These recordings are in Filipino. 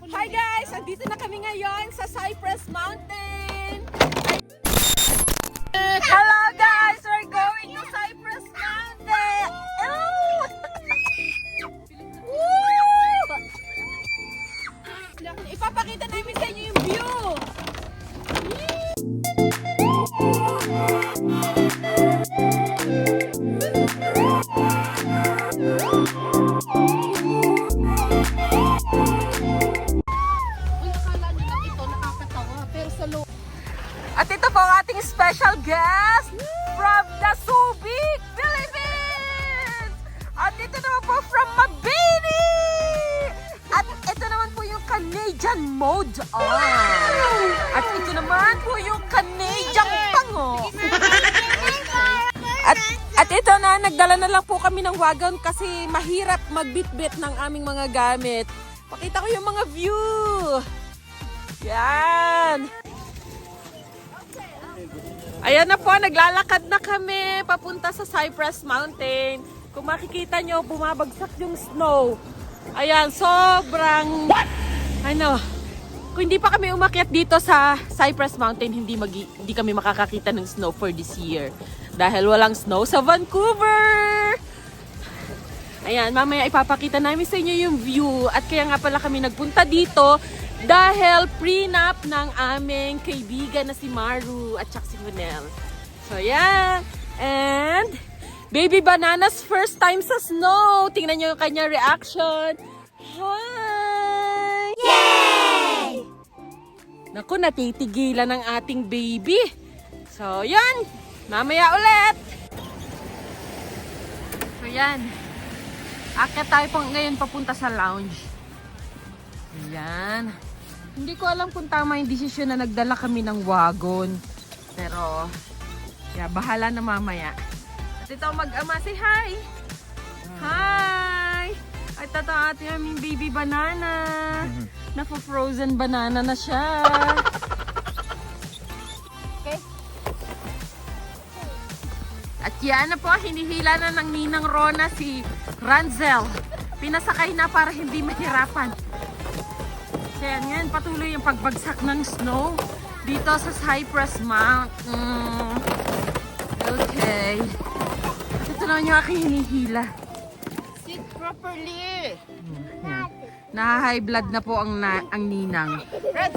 Hi guys! Andito na kami ngayon sa Cypress Mountain! Hello guys! We're going to Cypress Mountain! Oh! Woo! Ipapakita namin sa inyo yung view! At ito po ang ating special guest from the Subic, Philippines! At ito naman po from Mabini! At ito naman po yung Canadian mode on. At ito naman po yung Canadian pango. At ito na, nagdala na lang po kami ng wagon kasi mahirap magbitbit ng aming mga gamit. Pakita ko yung mga view. Yan. Ayan na po, naglalakad na kami papunta sa Cypress Mountain. Kung makikita nyo, bumabagsak yung snow. Ayan, sobrang, kung hindi pa kami umakyat dito sa Cypress Mountain, hindi kami makakakita ng snow for this year. Dahil walang snow sa Vancouver. Ayan, mamaya ipapakita namin sa inyo yung view. At kaya nga pala kami nagpunta dito dahil prenup ng aming kaibigan na si Maru at saka si Vanel. So, yeah. And, Baby Banana's first time sa snow. Tingnan nyo yung kanya reaction. Hi! Yay! Naku, natitigilan ng ating baby. So, yan. Mamaya ulit. So, yan. Akyat tayo ngayon papunta sa lounge. Ayan. Hindi ko alam kung tama yung desisyon na nagdala kami ng wagon. Pero, bahala na mamaya. At ito mag-ama, say hi! Hi! At ito ating aming baby banana. Napa-frozen banana na siya. Okay? At yan na po, hinihila na ng ninang Rona si Ranzel. Pinasakay na para hindi mahirapan. Kaya ngayon patuloy yung pagbagsak ng snow dito sa Cypress Mountain. Okay. Ito naman yung aking hinihila. Sit properly. Naha-high blood na po ang ninang. Red.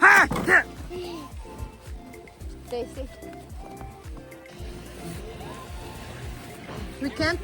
Ha! Stay safe. We can't.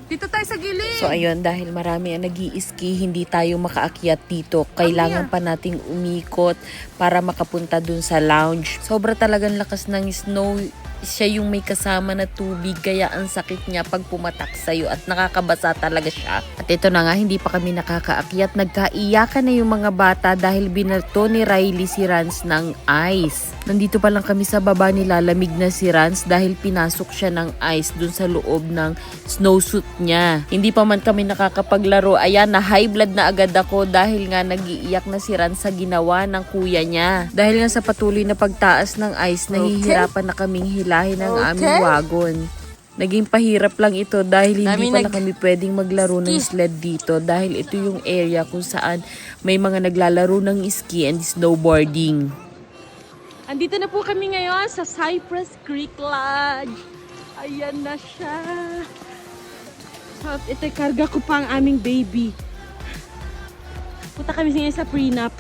Dito tayo sa gilid. So ayun, dahil marami ang nag-i-ski, hindi tayo makaakyat dito. Kailangan pa nating umikot para makapunta dun sa lounge. Sobra talagang lakas ng snow. Siya yung may kasama na tubig, kaya ang sakit niya pag pumatak sa'yo at nakakabasa talaga siya. At ito na nga, hindi pa kami nakakaakyat. Nagkaiyakan na yung mga bata dahil binato ni Riley si Rans ng ice. Nandito pa lang kami sa baba, nilalamig na si Rans dahil pinasok siya ng ice dun sa loob ng snowsuit niya. Hindi pa man kami nakakapaglaro. Ayan, na high blood na agad ako dahil nga nagiiyak na si Rans sa ginawa ng kuya niya. Dahil nga sa patuloy na pagtaas ng ice, nahihirapan na kaming hilahin ang aming wagon. Naging pahirap lang ito dahil hindi pala kami pwedeng maglaro ng sled dito dahil ito yung area kung saan may mga naglalaro ng ski and snowboarding. Andito na po kami ngayon sa Cypress Creek Lodge. Ayan na siya. So, ito, karga ko pa ang aming baby. Punta kami ngayon sa prenup.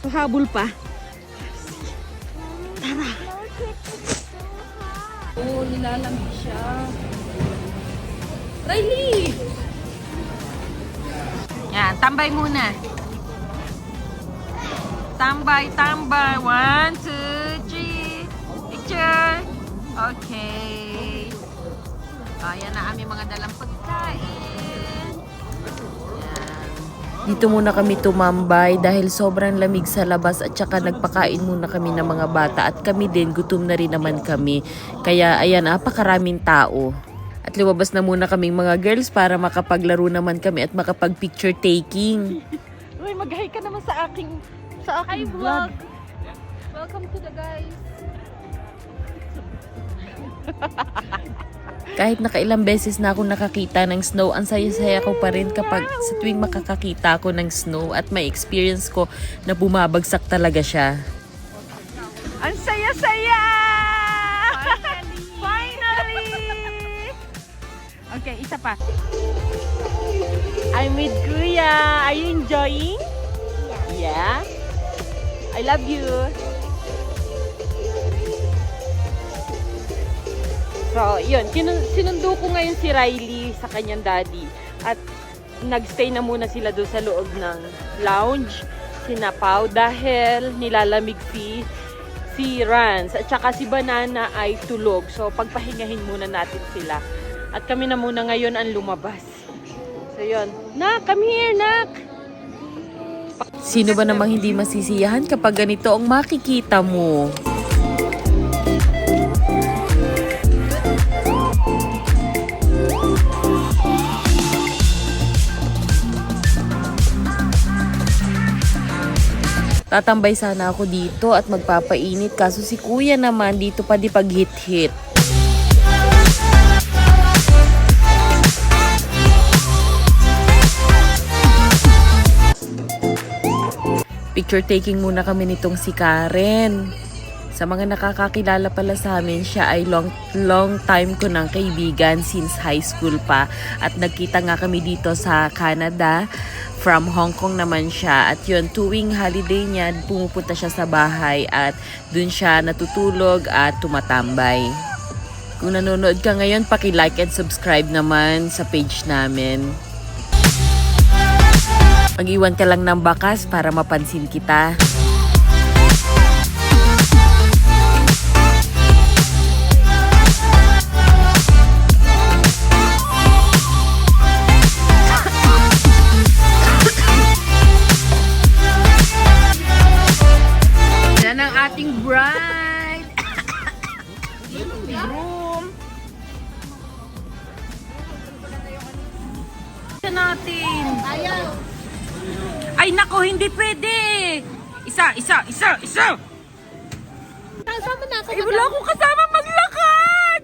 So, habol pa. Tara. Oh, nilalamig siya. Riley! Yan, tambay muna. Tambay, tambay. 1, 2, 3. Picture. Okay. Ayan na aming mga dalang pagkain. Yan. Dito muna kami tumambay dahil sobrang lamig sa labas at saka nagpakain muna kami ng mga bata at kami din, gutom na rin naman kami. Kaya ayan, napakaraming tao. At lumabas na muna kaming mga girls para makapaglaro naman kami at makapag-picture taking. Uy, mag-hi ka naman sa aking vlog. Welcome to the guys. Kahit nakailang beses na ako nakakita ng snow, ang saya-saya ko pa rin kapag sa tuwing makakakita ako ng snow at may experience ko na bumabagsak talaga siya. Ang saya-saya! Finally! Okay, isa pa. I'm with Kuya. Are you enjoying? Yeah. I love you. So, yun. Sinundo ko ngayon si Riley sa kanyang daddy. At nagstay na muna sila doon sa loob ng lounge. Sinapaw dahil nilalamig si Rans. At saka si Banana ay tulog. So, pagpahingahin muna natin sila. At kami na muna ngayon ang lumabas. So, yun. Nak, come here, Nak! Sino ba namang hindi masisiyahan kapag ganito ang makikita mo? Tatambay sana ako dito at magpapainit kaso si kuya naman dito pa di pag-hit-hit. Picture taking muna kami nitong si Karen. Sa mga nakakakilala pala sa amin, siya ay long time ko ng kaibigan since high school pa. At nagkita nga kami dito sa Canada. From Hong Kong naman siya. At yun, tuwing holiday niya, pumupunta siya sa bahay at dun siya natutulog at tumatambay. Kung nanonood ka ngayon, paki-like and subscribe naman sa page namin. Mag-iwan ka lang ng bakas para mapansin kita. Yan ang ating bride. Groom. Natin. Ayaw. Ay, nako, hindi pwede. Isa. Kasama na ako. Ay, wala akong kasama maglakad.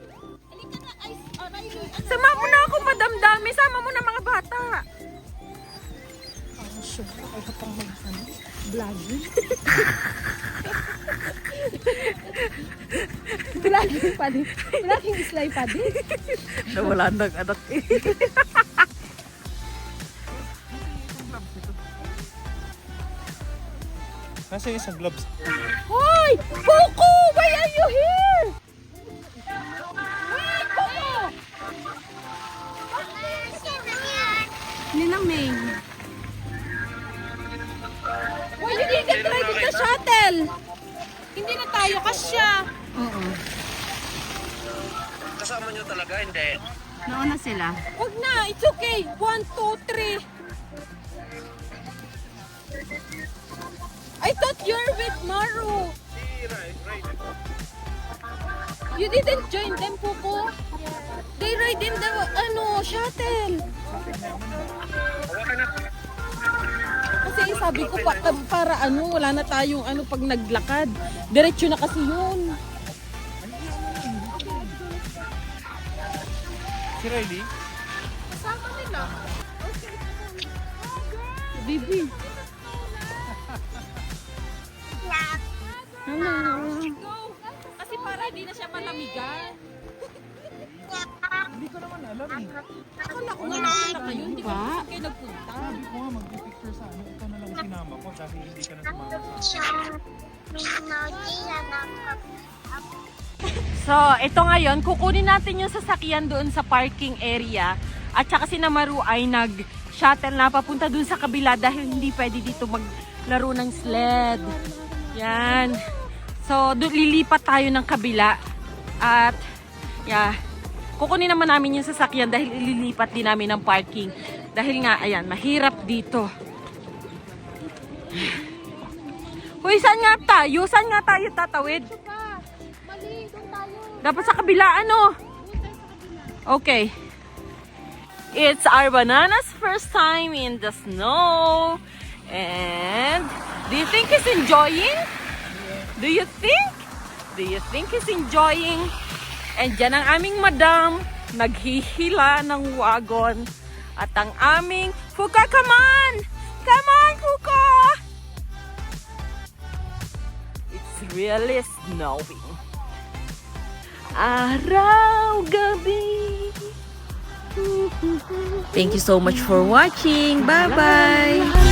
Halika na. Ay, Riley. Sama mo na ako, madamdami. Sama mo na mga bata. Vlogging pa din. Vlogging slay pa din. Nawala ng anak eh. Nasa yung isang gloves? Hoy! Coco! Why are you here? Wait, Coco! Ninang May. Why you didn't ride in the shuttle? Hindi na tayo kasya. Kasama nyo talaga, hindi. Nauna sila. Huwag na. It's okay. 1, 2, 3. I thought you're with Maru. You didn't join them, Coco? They ride in the, shuttle. Kasi sabi ko para wala na tayong pag naglakad. Diretso na kasi yun. Si Riley? Kasama nila. Bibi. Kasi para di na siya malamigan. Hindi ko naman alam eh. Akala ko nga na kayo, hindi ba? Kayo nagpunta. Sabi ko nga mag-picture sa ano. Ito na lang sinama ko dahil hindi ka na sumama So, ito ngayon, kukunin natin yung sasakyan doon sa parking area. At saka si Namaru ay nag-shuttle na papunta doon sa kabila dahil hindi pwede dito maglaro ng sled. Yan. So, lilipat tayo ng kabila. At, yeah. Kukunin naman namin yung sasakyan dahil ililipat din namin ng parking. Dahil nga, ayan, mahirap dito. Hoy, saan nga tayo? Saan nga tayo tatawid? Mali, doon tayo. Dapat sa kabila, ano? Okay. It's our Banana's first time in the snow. And, do you think he's enjoying? Do you think? Do you think he's enjoying? And dyan ang aming madam. naghihila ng wagon. At ang aming Fuka, come on! Come on, Fuka! It's really snowing. Araw, gabi. Thank you so much for watching. Bye-bye!